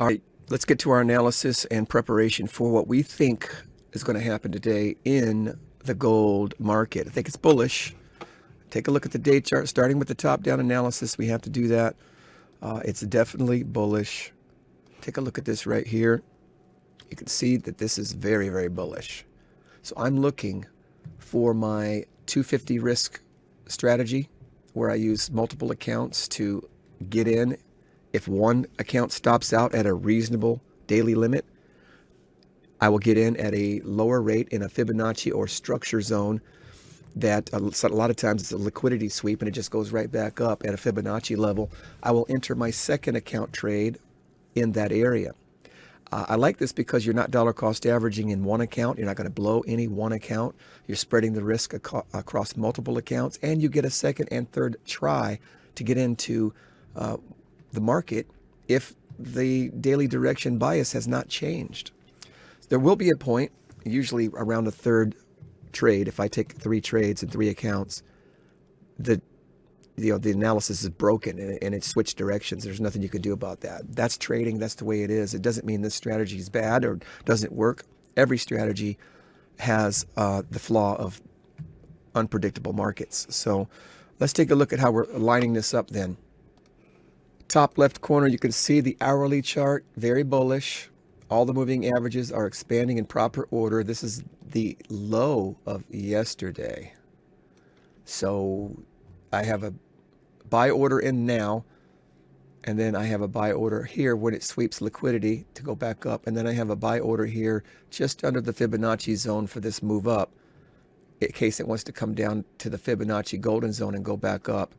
All right, let's get to our analysis and preparation for what we think is going to happen today in the gold market. I think it's bullish. Take a look at the day chart, starting with the top-down analysis. We have to do that. It's definitely bullish. Take a look at this right here. You can see that this is very, very bullish. So I'm looking for my 250 risk strategy, where I use multiple accounts to get in. If one account stops out at a reasonable daily limit, I will get in at a lower rate in a Fibonacci or structure zone that a lot of times it's a liquidity sweep and it just goes right back up at a Fibonacci level. I will enter my second account trade in that area. I like this because you're not dollar cost averaging in one account. You're not going to blow any one account. You're spreading the risk across multiple accounts, and you get a second and third try to get into the market if the daily direction bias has not changed. There will be a point, usually around the third trade, if I take 3 trades and 3 accounts, the analysis is broken and it switched directions. There's nothing you can do about that. That's trading. That's the way it is. It doesn't mean this strategy is bad or doesn't work. Every strategy has the flaw of unpredictable markets. So let's take a look at how we're lining this up then. Top left corner, you can see the hourly chart, very bullish. All the moving averages are expanding in proper order. This is the low of yesterday. So I have a buy order in now, and then I have a buy order here when it sweeps liquidity to go back up, and then I have a buy order here just under the Fibonacci zone for this move up in case it wants to come down to the Fibonacci golden zone and go back up.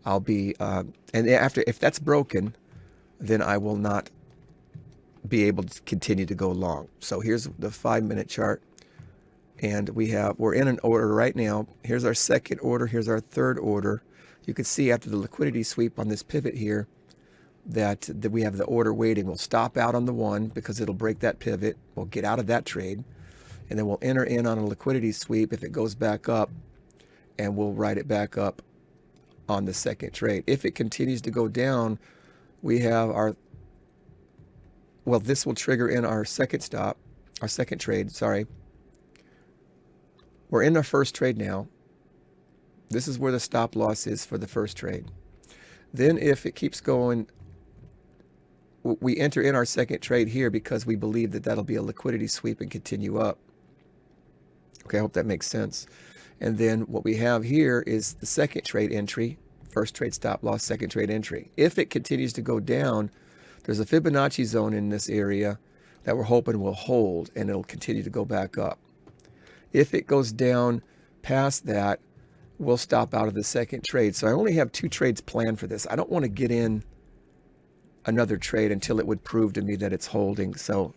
I'll be and if that's broken, then I will not be able to continue to go long. So here's the 5-minute chart, and we're in an order right now. Here's our second order, here's our third order. You can see after the liquidity sweep on this pivot here that we have the order waiting. We'll stop out on the one because it'll break that pivot. We'll get out of that trade, and then we'll enter in on a liquidity sweep if it goes back up, and we'll ride it back up on the second trade. If it continues to go down, we have this will trigger in our second trade, sorry. We're in our first trade now. This is where the stop loss is for the first trade. Then if it keeps going, we enter in our second trade here because we believe that that'll be a liquidity sweep and continue up. Okay, I hope that makes sense. And then what we have here is the second trade entry, first trade stop loss, second trade entry. If it continues to go down, there's a Fibonacci zone in this area that we're hoping will hold, and it'll continue to go back up. If it goes down past that, we'll stop out of the second trade. So I only have 2 trades planned for this. I don't want to get in another trade until it would prove to me that it's holding. So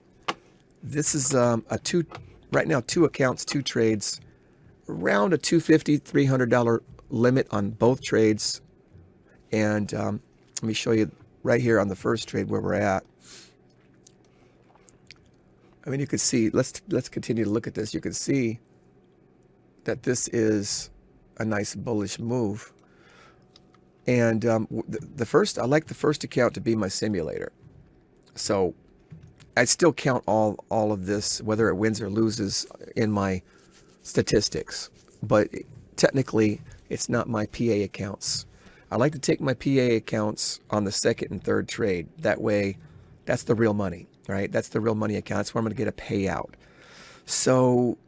this is right now 2 accounts, 2 trades, around a $250, $300 limit on both trades. And let me show you right here on the first trade where we're at. I mean, you can see, let's continue to look at this. You can see that this is a nice bullish move. And I like the first account to be my simulator. So I still count all of this, whether it wins or loses, in my statistics. But technically, it's not my PA accounts. I like to take my PA accounts on the second and third trade. That way, that's the real money, right? That's the real money account. That's where I'm going to get a payout. So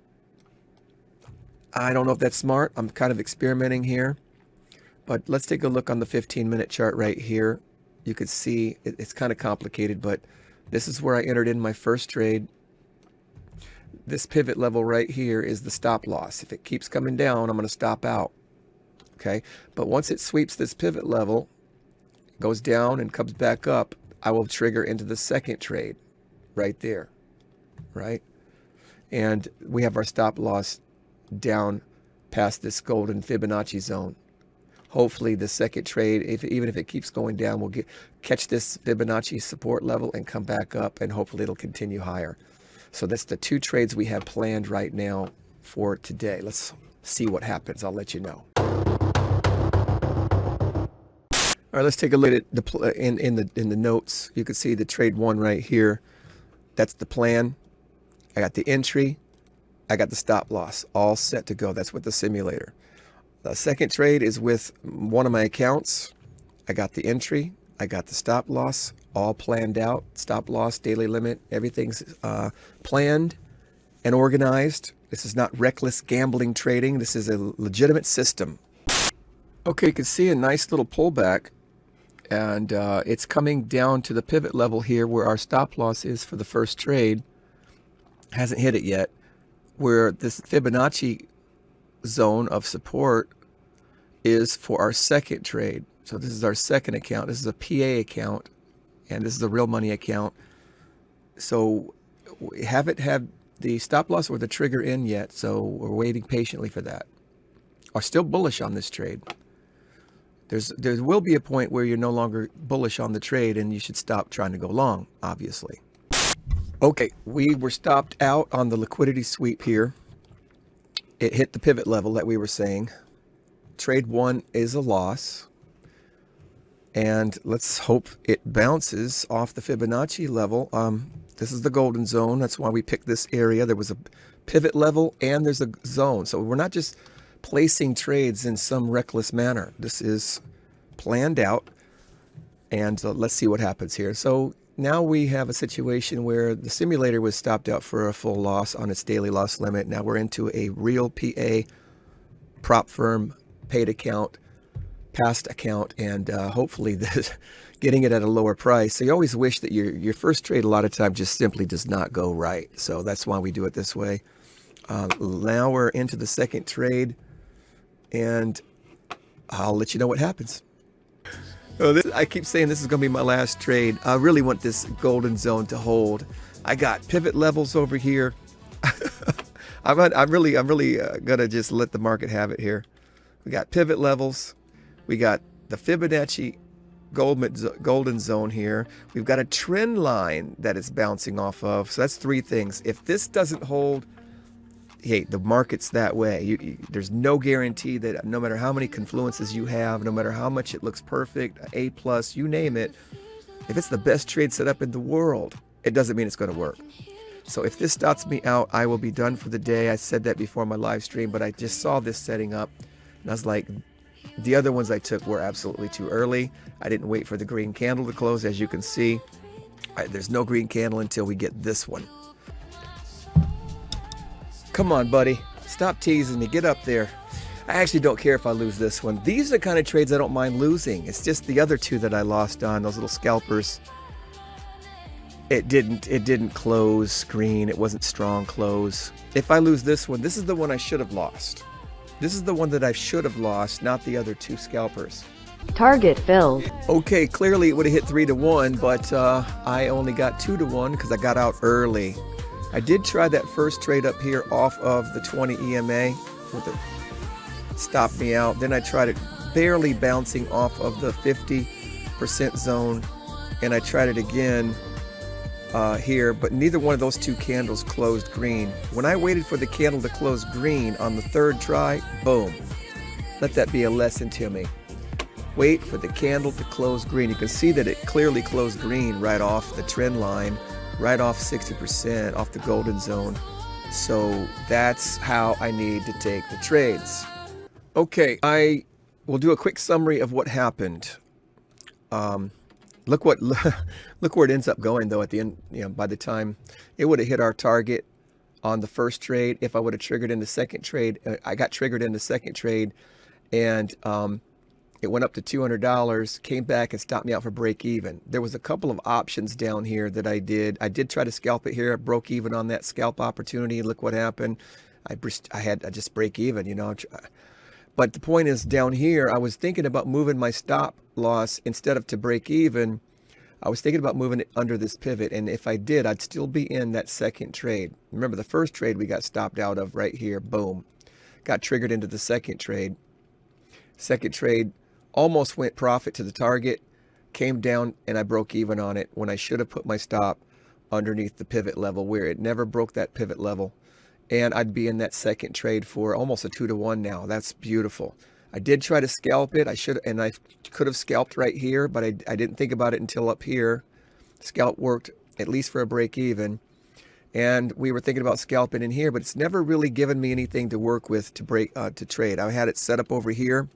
I don't know if that's smart. I'm kind of experimenting here. But let's take a look on the 15-minute chart right here. You can see it's kind of complicated, but this is where I entered in my first trade. This pivot level right here is the stop loss. If it keeps coming down, I'm going to stop out. Okay, but once it sweeps this pivot level, goes down and comes back up, I will trigger into the second trade right there, right? And we have our stop loss down past this golden Fibonacci zone. Hopefully the second trade, even if it keeps going down, we'll catch this Fibonacci support level and come back up, and hopefully it'll continue higher. So that's the 2 trades we have planned right now for today. Let's see what happens. I'll let you know. All right, let's take a look at it in the notes. You can see the trade one right here. That's the plan. I got the entry. I got the stop loss all set to go. That's with the simulator. The second trade is with one of my accounts. I got the entry. I got the stop loss all planned out. Stop loss, daily limit, everything's planned and organized. This is not reckless gambling trading. This is a legitimate system. Okay, you can see a nice little pullback, and it's coming down to the pivot level here where our stop loss is for the first trade. Hasn't hit it yet. Where this Fibonacci zone of support is for our second trade. So this is our second account. This is a PA account, and this is a real money account. So we haven't had the stop loss or the trigger in yet, so we're waiting patiently for that. Are still bullish on this trade. There will be a point where you're no longer bullish on the trade and you should stop trying to go long, obviously. Okay, we were stopped out on the liquidity sweep here. It hit the pivot level that we were saying. Trade one is a loss. And let's hope it bounces off the Fibonacci level. This is the golden zone. That's why we picked this area. There was a pivot level and there's a zone. So we're not just placing trades in some reckless manner. This is planned out. And let's see what happens here. So now we have a situation where the simulator was stopped out for a full loss on its daily loss limit. Now we're into a real PA prop firm paid account, past account, and hopefully this, getting it at a lower price. So you always wish that your first trade a lot of times just simply does not go right. So that's why we do it this way. Now we're into the second trade, and I'll let you know what happens. I keep saying this is going to be my last trade. I really want this golden zone to hold. I got pivot levels over here. I'm really going to just let the market have it here. We got pivot levels. We got the Fibonacci golden zone here. We've got a trend line that it's bouncing off of. So that's three things. If this doesn't hold, hey, the market's that way. There's no guarantee that no matter how many confluences you have, no matter how much it looks perfect, A plus, you name it, if it's the best trade set up in the world, it doesn't mean it's going to work. So if this stops me out, I will be done for the day. I said that before my live stream, but I just saw this setting up, and I was like, the other ones I took were absolutely too early. I didn't wait for the green candle to close. As you can see, there's no green candle until we get this one. Come on, buddy. Stop teasing me. Get up there. I actually don't care if I lose this one. These are the kind of trades I don't mind losing. It's just the other two that I lost on, those little scalpers. It didn't close green. It wasn't strong close. If I lose this one, this is the one I should have lost. This is the one that I should have lost, not the other two scalpers. Target filled. Okay, clearly it would have hit 3-1, but I only got 2-1 because I got out early. I did try that first trade up here off of the 20 EMA with it stopped me out. Then I tried it barely bouncing off of the 50% zone, and I tried it again here, but neither one of those two candles closed green. When I waited for the candle to close green on the third try, boom. Let that be a lesson to me. Wait for the candle to close green. You can see that it clearly closed green right off the trend line, right off 60%, off the golden zone. So that's how I need to take the trades. Okay, I will do a quick summary of what happened. Look where it ends up going though at the end. By the time it would have hit our target on the first trade, if I would have triggered in the second trade, I got triggered in the second trade, and it went up to $200, came back and stopped me out for break even. There was a couple of options down here that I did. I did try to scalp it here. I broke even on that scalp opportunity. Look what happened. I just break even, But the point is, down here, I was thinking about moving my stop loss instead of to break even. I was thinking about moving it under this pivot, and if I did, I'd still be in that second trade. Remember, the first trade we got stopped out of right here, boom. Got triggered into the second trade. Second trade almost went profit to the target, came down, and I broke even on it when I should have put my stop underneath the pivot level where it never broke that pivot level. And I'd be in that second trade for almost a 2-1 now. That's beautiful. I did try to scalp it. I could have scalped right here, but I didn't think about it until up here. Scalp worked at least for a break even. And we were thinking about scalping in here, but it's never really given me anything to work with to trade. I had it set up over here,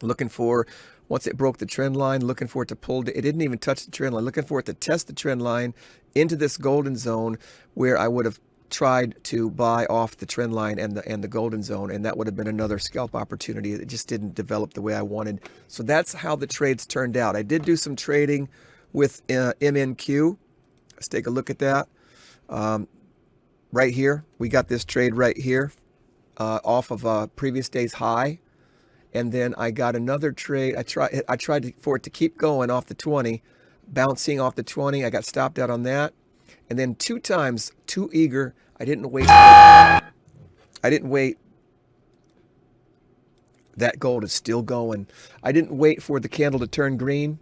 looking for, once it broke the trend line, looking for it to pull. It didn't even touch the trend line. Looking for it to test the trend line into this golden zone where I would have tried to buy off the trend line and the golden zone, and that would have been another scalp opportunity. It just didn't develop the way I wanted. So that's how the trades turned out. I did do some trading with MNQ. Let's take a look at that. Right here, we got this trade right here off of a previous day's high. And then I got another trade. I tried for it to keep going off the 20, bouncing off the 20. I got stopped out on that. And then 2 times, too eager. I didn't wait. That gold is still going. I didn't wait for the candle to turn green.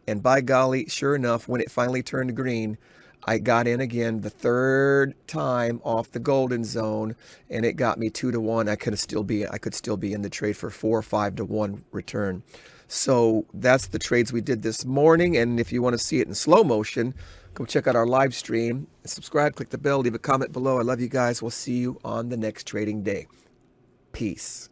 And by golly, sure enough, when it finally turned green, I got in again the 3rd time off the golden zone, and it got me 2 to 1. I could still be in the trade for 4 or 5 to 1 return. So that's the trades we did this morning. And if you want to see it in slow motion, go check out our live stream. Subscribe, click the bell, leave a comment below. I love you guys. We'll see you on the next trading day. Peace.